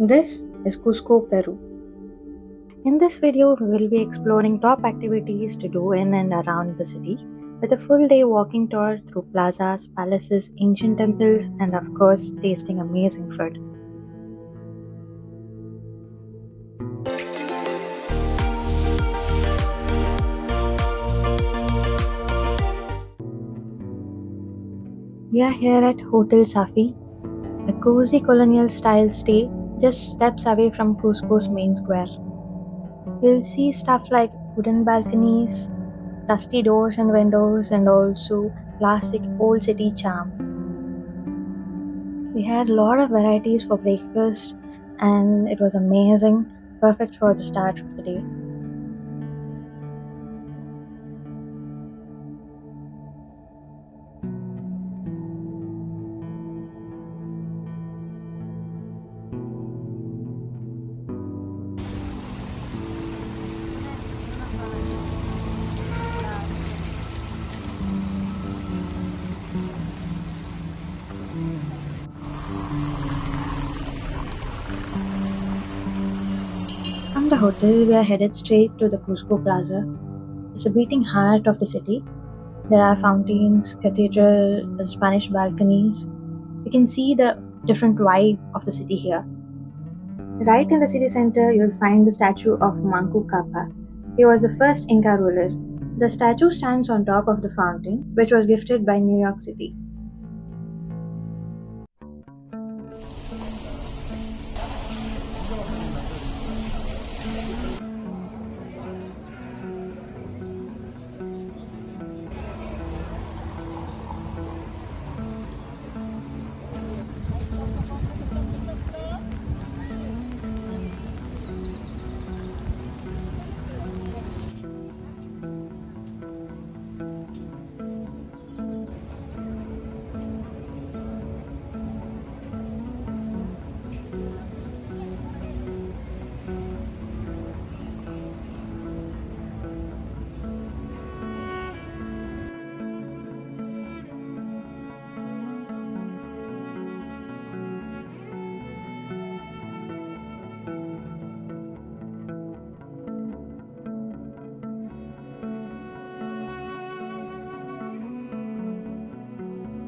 This is Cusco, Peru. In this video, we will be exploring top activities to do in and around the city, with a full day walking tour through plazas, palaces, ancient temples, and of course, tasting amazing food. We are here at Hotel Saphi, a cozy colonial style stay just steps away from Cusco's main square. You'll see stuff like wooden balconies, dusty doors and windows, and also classic old city charm. We had a lot of varieties for breakfast and it was amazing, perfect for the start of the day. From the hotel, we are headed straight to the Cusco Plaza. It's a beating heart of the city. There are fountains, cathedral, Spanish balconies. You can see the different vibe of the city here. Right in the city center, you'll find the statue of Manco Cápac. He was the first Inca ruler. The statue stands on top of the fountain, which was gifted by New York City.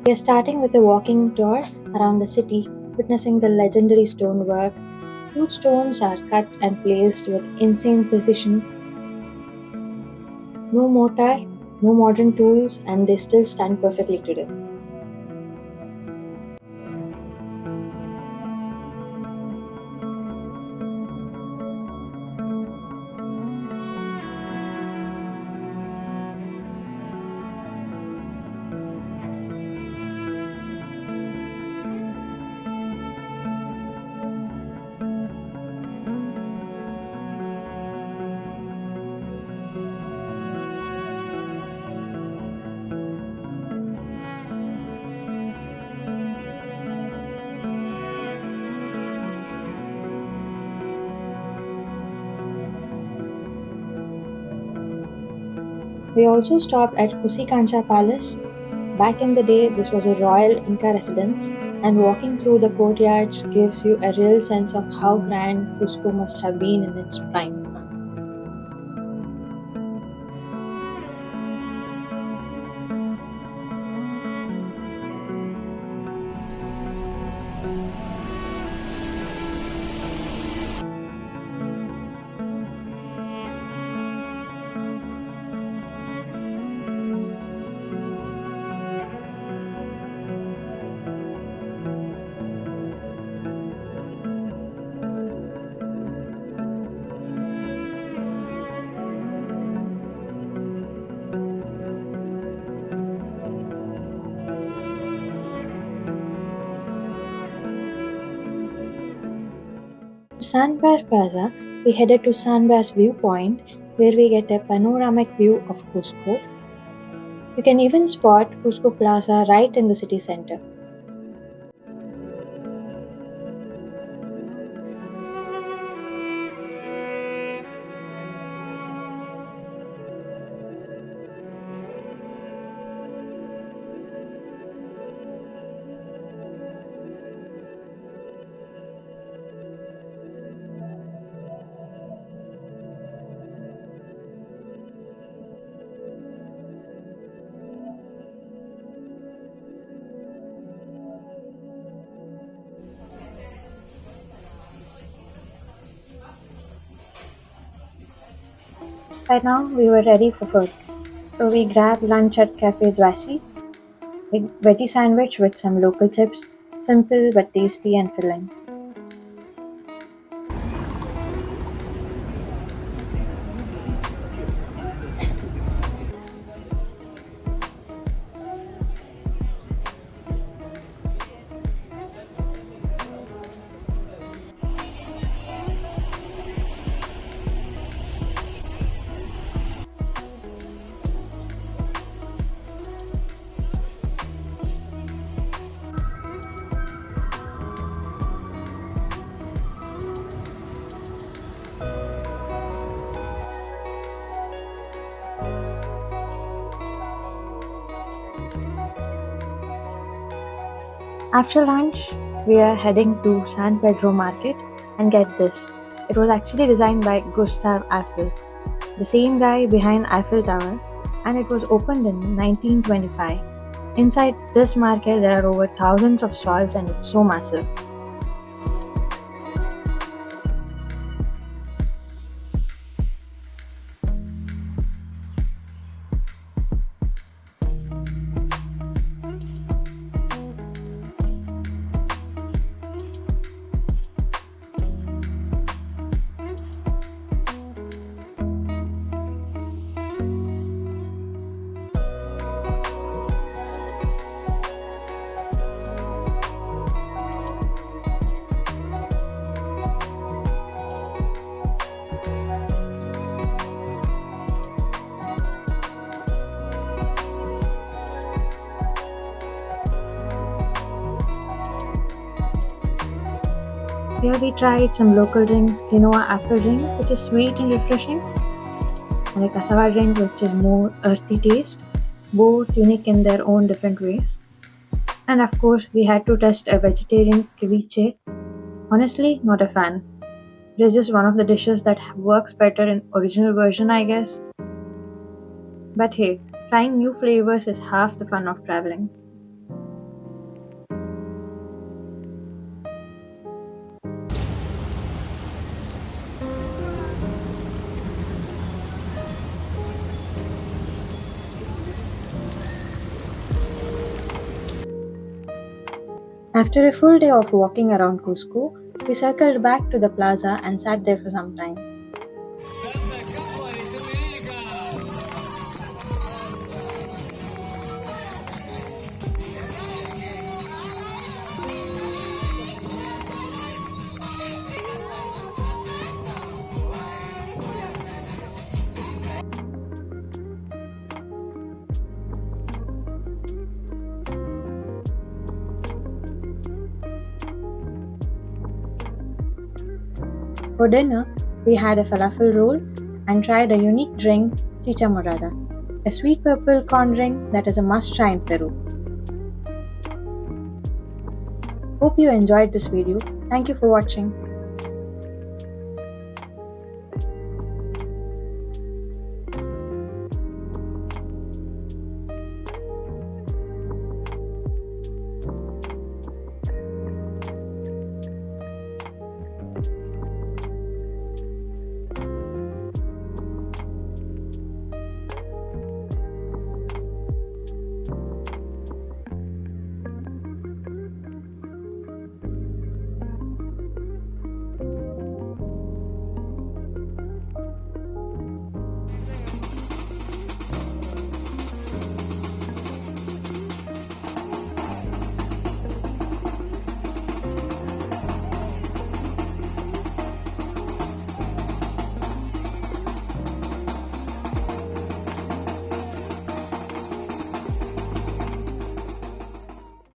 We are starting with a walking tour around the city, witnessing the legendary stonework. Huge stones are cut and placed with insane precision. No mortar, no modern tools, and they still stand perfectly today. We also stopped at Kusikancha Palace. Back in the day, this was a royal Inca residence, and walking through the courtyards gives you a real sense of how grand Cusco must have been in its prime. Sandbar Plaza, we headed to Sandbar's viewpoint, where we get a panoramic view of Cusco. You can even spot Cusco Plaza right in the city center. By now, we were ready for food. So we grabbed lunch at Café Dwasi, a veggie sandwich with some local chips, simple but tasty and filling. After lunch, we are heading to San Pedro Market, and get this, it was actually designed by Gustave Eiffel, the same guy behind Eiffel Tower, and it was opened in 1925. Inside this market, there are over thousands of stalls and it's so massive. Here we tried some local drinks, Quinoa apple drink, which is sweet and refreshing, and a cassava drink, which is more earthy taste, both unique in their own different ways. And of course, we had to test a vegetarian ceviche. Honestly, not a fan. It is just one of the dishes that works better in original version, I guess. But hey, trying new flavors is half the fun of traveling. After a full day of walking around Cusco, we circled back to the plaza and sat there for some time. For dinner, we had a falafel roll and tried a unique drink, chicha morada, a sweet purple corn drink that is a must try in Peru. Hope you enjoyed this video. Thank you for watching.